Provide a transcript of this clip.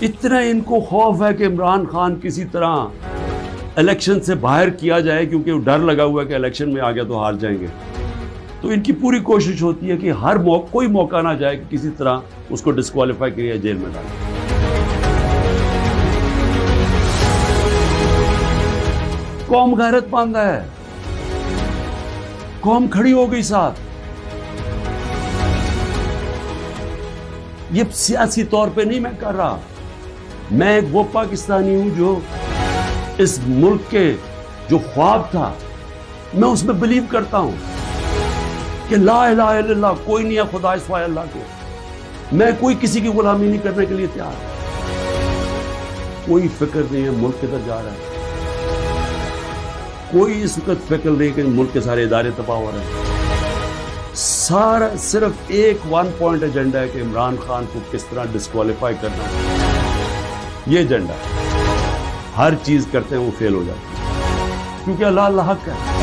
इतना इनको खौफ है कि इमरान खान किसी तरह इलेक्शन से बाहर किया जाए, क्योंकि डर लगा हुआ है कि इलेक्शन में आ गया तो हार जाएंगे। तो इनकी पूरी कोशिश होती है कि हर कोई मौका ना जाए कि किसी तरह उसको डिस्क्वालीफाई किया, जेल में डालें। कौम गैरतमंद है, कौम खड़ी हो गई साथ। ये सियासी तौर पे नहीं मैं कर रहा, मैं एक वो पाकिस्तानी हूं जो इस मुल्क के जो ख्वाब था मैं उसमें बिलीव करता हूं कि ला इलाहा इल्लल्लाह, कोई नहीं है खुदा सिवाय अल्लाह के। मैं कोई किसी की गुलामी नहीं करने के लिए तैयार, कोई फिक्र नहीं है मुल्क किधर जा रहा है, कोई इस वक्त फिक्र नहीं कि मुल्क के सारे इदारे तबाह हो रहे हैं। सारा सिर्फ एक 1 पॉइंट एजेंडा है कि इमरान खान को किस तरह डिस्क्वालीफाई करना है। ये एजेंडा हर चीज करते हैं वो फेल हो जाती है, क्योंकि अल्लाह हक है।